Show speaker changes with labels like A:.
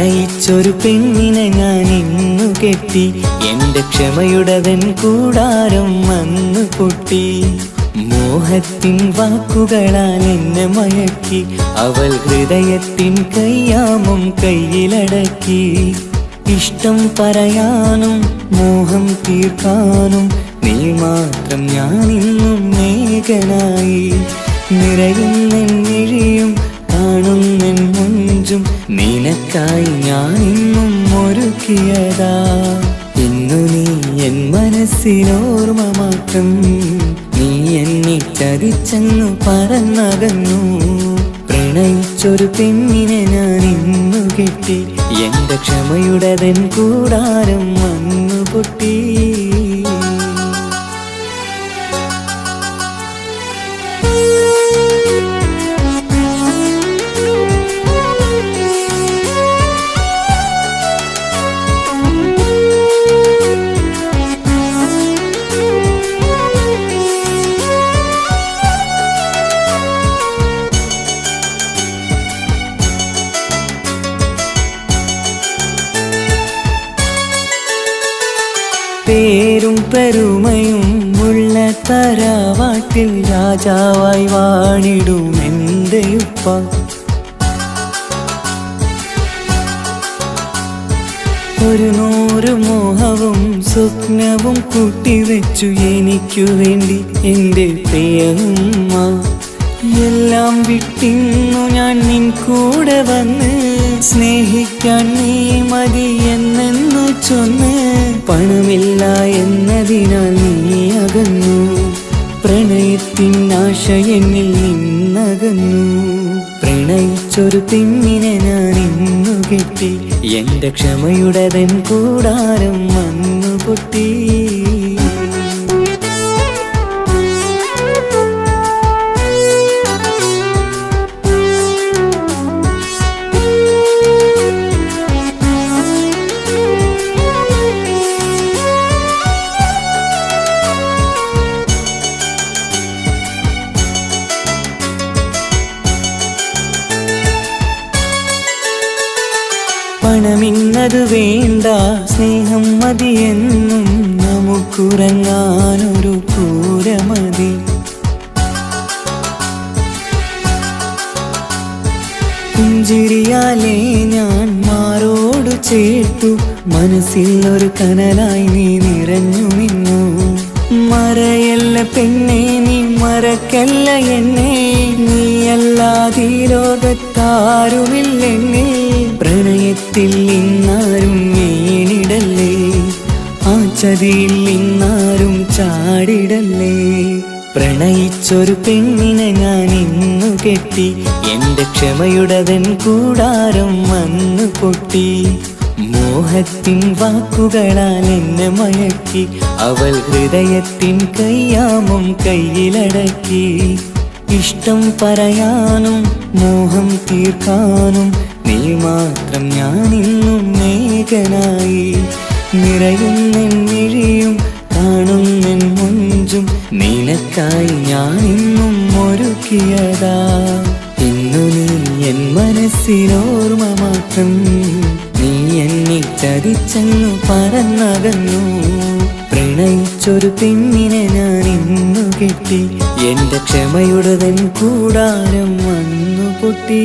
A: പ്രണയിച്ചൊരു പെണ്ണിനെ ഞാൻ ഇന്നു കെട്ടി, എന്റെ ക്ഷമയുടവൻ കൂടാരം വന്നു പൊട്ടി. മോഹത്തിൻ വാക്കുകളാൽ എന്നെ മയക്കി, അവൾ ഹൃദയത്തിൻ കയ്യാമം കയ്യിലടക്കി. ഇഷ്ടം പറയാനും മോഹം തീർക്കാനും നീ മാത്രം ഞാനിന്നും ഏകനായി. നിറയുന്നെന്നിഴിയും കാണുന്നെൻ മുഞ്ചും നിനക്കായി ഞാനിന്നും ഒരുക്കിയതാ. ഇന്നു നീ എൻ മനസ്സിലോർമ്മ മാത്രം, നീ എന്നെ ചതിച്ചെന്നു പറന്നകന്നു. പ്രണയിച്ചൊരു പെണ്ണിനെ ഞാൻ ഇന്നു കെട്ടി, എന്റെ ക്ഷമയുടവൻ കൂടാരം വന്നു പൊട്ടി. പേരും പെരുമയും ഉള്ള തറവാട്ടിൽ രാജാവായി വാണിടും എൻ്റെ ഉപ്പ. ഒരു നൂറ് മോഹവും സ്വപ്നവും കൂട്ടിവെച്ചു എനിക്കു വേണ്ടി എൻ്റെ പ്രിയ ഉമ്മ. എല്ലാം വിട്ടിന്നു ഞാൻ നിൻ കൂടെ വന്ന്, സ്നേഹിക്കാൻ നീ മതി എന്നെന്നു ചൊന്ന്. പണമില്ല എന്നതിനാൽ നീ അകന്നു, പ്രണയത്തിൻ ആശ എന്നിൽ നിന്നകന്നു. പ്രണയിച്ചൊരു പെണ്ണിനെ ഞാൻ ഇന്നു കെട്ടി, എന്റെ ക്ഷമയുടവൻ കൂടാരം വന്നു പൊട്ടി. പണമിന്നത് വേണ്ട, സ്നേഹം മതിയെന്നും നമുക്കുറങ്ങാനൊരു കൂര മതി. പുഞ്ചിരിയാലേ ഞാൻ മാറോടു ചേർത്തു, മനസ്സിൽ ഒരു കനലായി നീ നിറഞ്ഞു നിന്നു. മറയല്ല പെണ്ണേ നീ മറക്കല്ല എന്നെ, നീയല്ലാതെ ലോകത്താരുമില്ലെന്നെ. പ്രണയത്തിൽ ഇന്നാരും വീണിടല്ലേ, ആ ചതിയിൽ ഇന്നാരും ചാടിടല്ലേ. പ്രണയിച്ചൊരു പെണ്ണിനെ ഞാൻ ഇന്നു കെട്ടി, എന്റെ ക്ഷമയുടവൻ കൂടാരം വന്നു പൊട്ടി. മോഹത്തിൻ വാക്കുകളാൽ എന്നെ മയക്കി, അവൾ ഹൃദയത്തിൻ കയ്യാമം കയ്യിലടക്കി. ഇഷ്ടം പറയാനും മോഹം തീർക്കാനും നീ മാത്രം ഞാനിന്നും ഏകനായി. നിറയുന്നെന്നിഴിയും കാണുന്നെൻ മുഞ്ചും നിനക്കായി ഞാനിന്നും ഒരുക്കിയതാ. ഇന്നു നീ എൻ മനസ്സിലോർമ്മ മാത്രം, നീ എന്നെ ചതിച്ചെന്നു പറന്നകന്നു. പ്രണയിച്ചൊരു പെണ്ണിനെ ഞാൻ ഇന്നു കെട്ടി, എന്റെ ക്ഷമയുടവൻ കൂടാരം വന്നു പൊട്ടി.